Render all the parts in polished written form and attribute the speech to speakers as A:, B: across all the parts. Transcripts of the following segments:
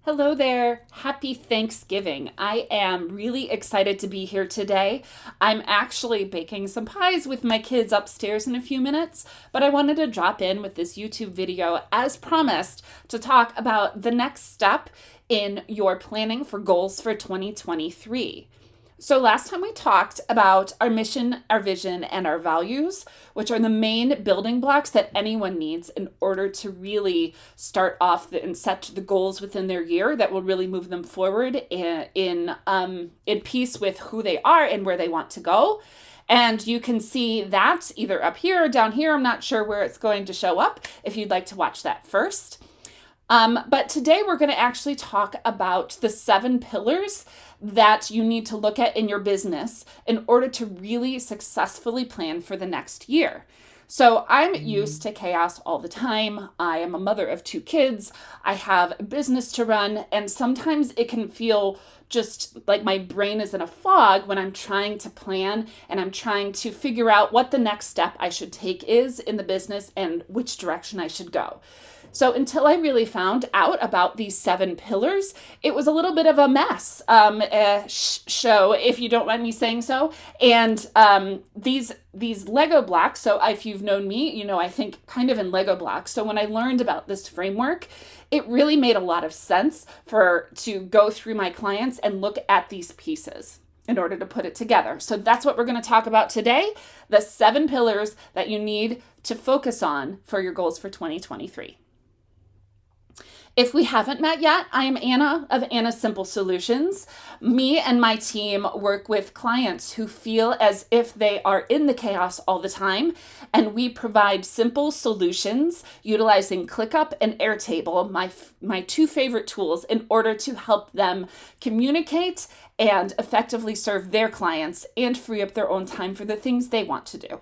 A: Hello there. Happy Thanksgiving. I am really excited to be here today. I'm actually baking some pies with my kids upstairs in a few minutes, but I wanted to drop in with this YouTube video as promised to talk about the next step in your planning for goals for 2023. So last time we talked about our mission, our vision, and our values, which are the main building blocks that anyone needs in order to really start off and set the goals within their year that will really move them forward in peace with who they are and where they want to go. And you can see that either up here or down here. I'm not sure where it's going to show up if you'd like to watch that first. But today we're going to actually talk about the 7 pillars that you need to look at in your business in order to really successfully plan for the next year. So I'm used to chaos all the time. I am a mother of 2 kids. I have a business to run, and sometimes it can feel just like my brain is in a fog when I'm trying to plan and I'm trying to figure out what the next step I should take is in the business and which direction I should go. So until I really found out about these 7 pillars, it was a little bit of a mess show, if you don't mind me saying so. And these Lego blocks, so if you've known me, you know I think kind of in Lego blocks. So when I learned about this framework, it really made a lot of sense to go through my clients and look at these pieces in order to put it together. So that's what we're going to talk about today, the 7 pillars that you need to focus on for your goals for 2023. If we haven't met yet, I am Anna of Anna Simple Solutions. Me and my team work with clients who feel as if they are in the chaos all the time, and we provide simple solutions utilizing ClickUp and Airtable, my 2 favorite tools, in order to help them communicate and effectively serve their clients and free up their own time for the things they want to do.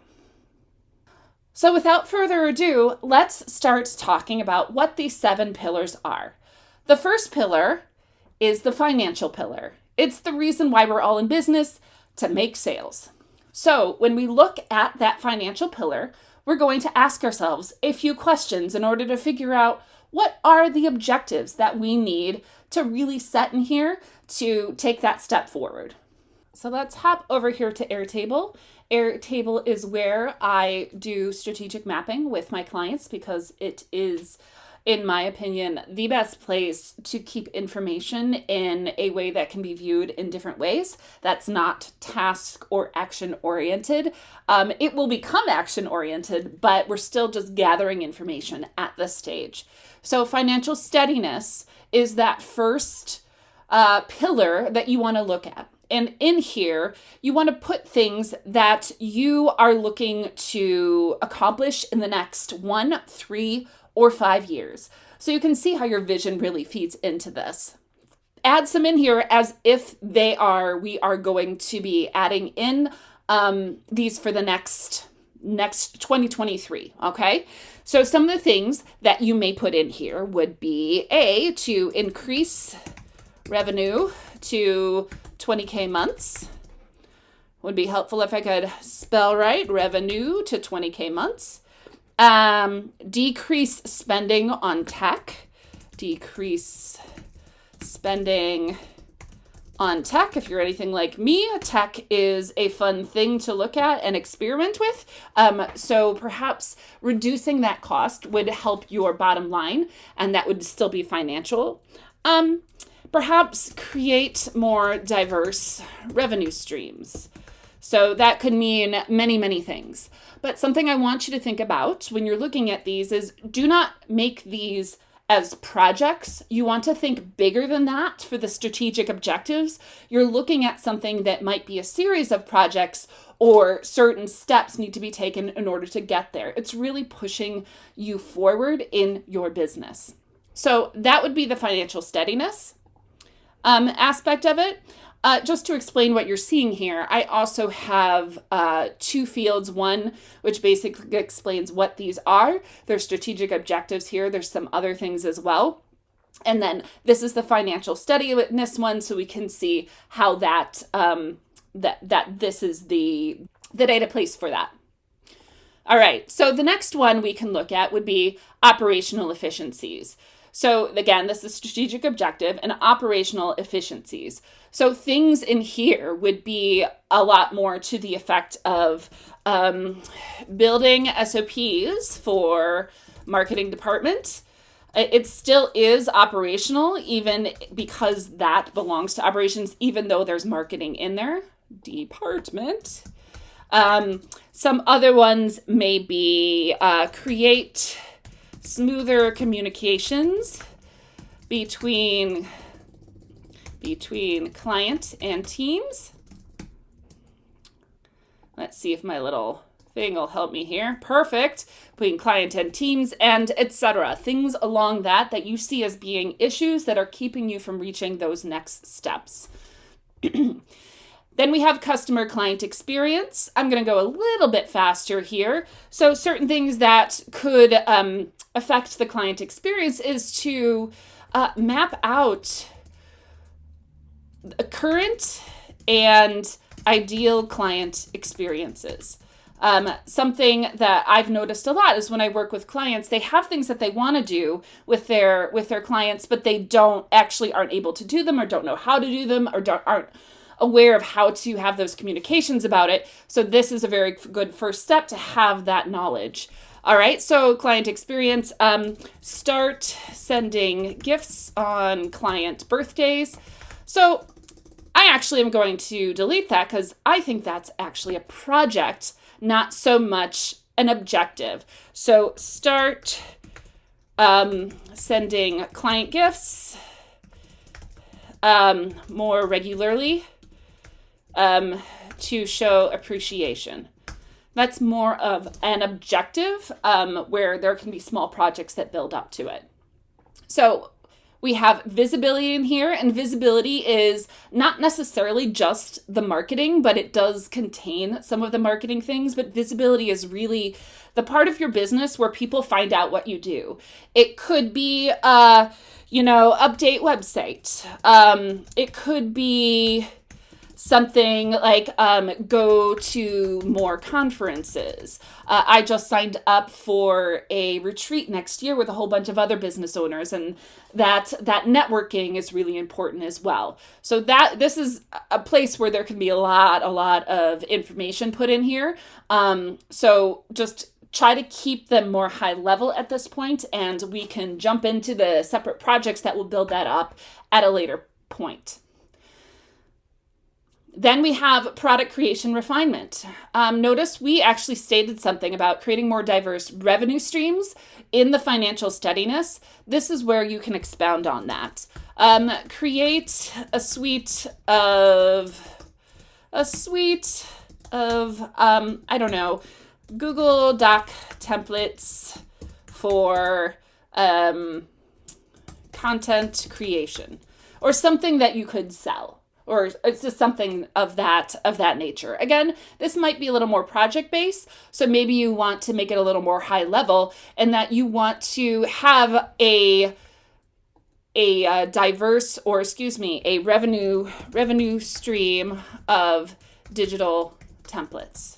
A: So without further ado, let's start talking about what these 7 pillars are. The first pillar is the financial pillar. It's the reason why we're all in business, to make sales. So when we look at that financial pillar, we're going to ask ourselves a few questions in order to figure out what are the objectives that we need to really set in here to take that step forward. So let's hop over here to Airtable. Airtable is where I do strategic mapping with my clients because it is, in my opinion, the best place to keep information in a way that can be viewed in different ways. That's not task or action oriented. It will become action oriented, but we're still just gathering information at this stage. So financial steadiness is that first pillar that you want to look at. And in here, you want to put things that you are looking to accomplish in the next 1, 3, or 5 years. So you can see how your vision really feeds into this. Add some in here as if we are going to be adding in these for the next 2023, okay? So some of the things that you may put in here would be to increase revenue to 20K months. Would be helpful if I could spell right, revenue to 20K months. Decrease spending on tech. Decrease spending on tech. If you're anything like me, tech is a fun thing to look at and experiment with. So perhaps reducing that cost would help your bottom line, and that would still be financial. Perhaps create more diverse revenue streams. So that could mean many, many things. But something I want you to think about when you're looking at these is do not make these as projects. You want to think bigger than that for the strategic objectives. You're looking at something that might be a series of projects or certain steps need to be taken in order to get there. It's really pushing you forward in your business. So that would be the financial steadiness aspect of it. Just to explain what you're seeing here, I also have 2 fields. One, which basically explains what these are. There's strategic objectives here. There's some other things as well. And then this is the financial steadiness one, so we can see how that this is the data place for that. All right, so the next one we can look at would be operational efficiencies. So again, this is strategic objective and operational efficiencies. So things in here would be a lot more to the effect of building SOPs for marketing department. It still is operational, even because that belongs to operations, even though there's marketing in there. Department. Some other ones may be create smoother communications between client and teams. Let's see if my little thing will help me here. Perfect. Between client and teams and etc. Things along that you see as being issues that are keeping you from reaching those next steps. Then we have customer client experience. I'm going to go a little bit faster here. So certain things that could affect the client experience is to map out current and ideal client experiences. Something that I've noticed a lot is when I work with clients, they have things that they want to do with their clients, but they aren't able to do them, or don't know how to do them, or aren't aware of how to have those communications about it. So this is a very good first step to have that knowledge. All right, so client experience, start sending gifts on client birthdays. So I actually am going to delete that because I think that's actually a project, not so much an objective. So start sending client gifts more regularly to show appreciation. That's more of an objective where there can be small projects that build up to it. So we have visibility in here, and visibility is not necessarily just the marketing, but it does contain some of the marketing things. But visibility is really the part of your business where people find out what you do. It could be, update website. It could be something like go to more conferences. I just signed up for a retreat next year with a whole bunch of other business owners, and that networking is really important as well. So this is a place where there can be a lot of information put in here. So just try to keep them more high level at this point, and we can jump into the separate projects that will build that up at a later point. Then we have product creation refinement. Notice we actually stated something about creating more diverse revenue streams in the financial steadiness. This is where you can expound on that. Create a suite of Google Doc templates for content creation, or something that you could sell. Or it's just something of that nature. Again, this might be a little more project-based, so maybe you want to make it a little more high level, and that you want to have a revenue stream of digital templates.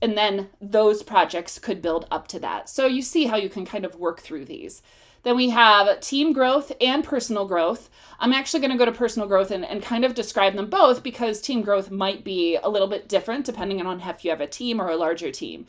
A: And then those projects could build up to that. So you see how you can kind of work through these. Then we have team growth and personal growth. I'm actually going to go to personal growth and kind of describe them both, because team growth might be a little bit different depending on if you have a team or a larger team.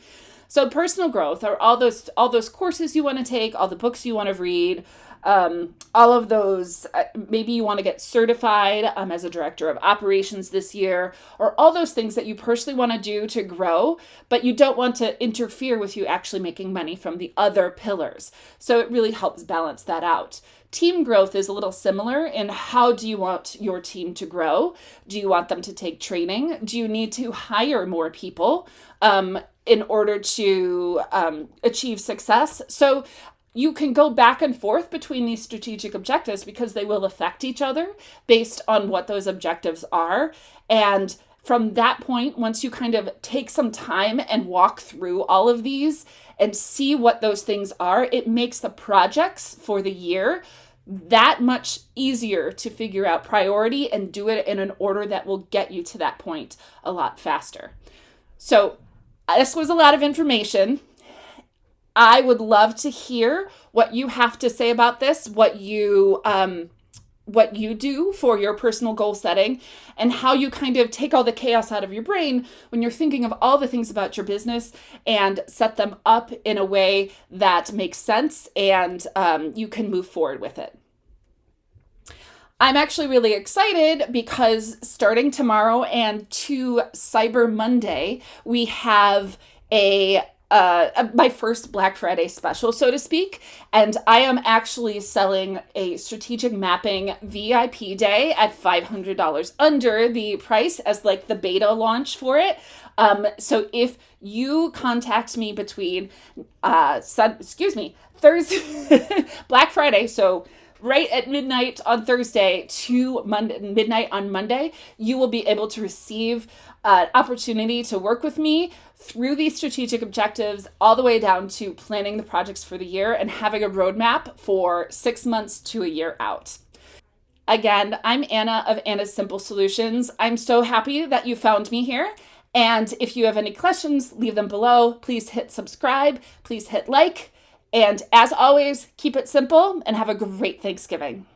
A: So personal growth are all those courses you want to take, all the books you want to read, all of those, maybe you want to get certified as a director of operations this year, or all those things that you personally want to do to grow, but you don't want to interfere with you actually making money from the other pillars. So it really helps balance that out. Team growth is a little similar in how do you want your team to grow? Do you want them to take training? Do you need to hire more people in order to achieve success? So you can go back and forth between these strategic objectives because they will affect each other based on what those objectives are. And from that point, once you kind of take some time and walk through all of these and see what those things are, it makes the projects for the year that much easier to figure out priority and do it in an order that will get you to that point a lot faster. So this was a lot of information. I would love to hear what you have to say about this, what you do for your personal goal setting, and how you kind of take all the chaos out of your brain when you're thinking of all the things about your business and set them up in a way that makes sense and you can move forward with it. I'm actually really excited because starting tomorrow and to Cyber Monday, we have my first Black Friday special, so to speak. And I am actually selling a strategic mapping VIP day at $500 under the price as like the beta launch for it. So if you contact me between, Thursday, Black Friday, so right at midnight on Thursday to midnight on Monday, you will be able to receive an opportunity to work with me through these strategic objectives all the way down to planning the projects for the year and having a roadmap for 6 months to a year out. Again, I'm Anna of Anna's Simple Solutions. I'm so happy that you found me here. And if you have any questions, leave them below. Please hit subscribe. Please hit like. And as always, keep it simple and have a great Thanksgiving.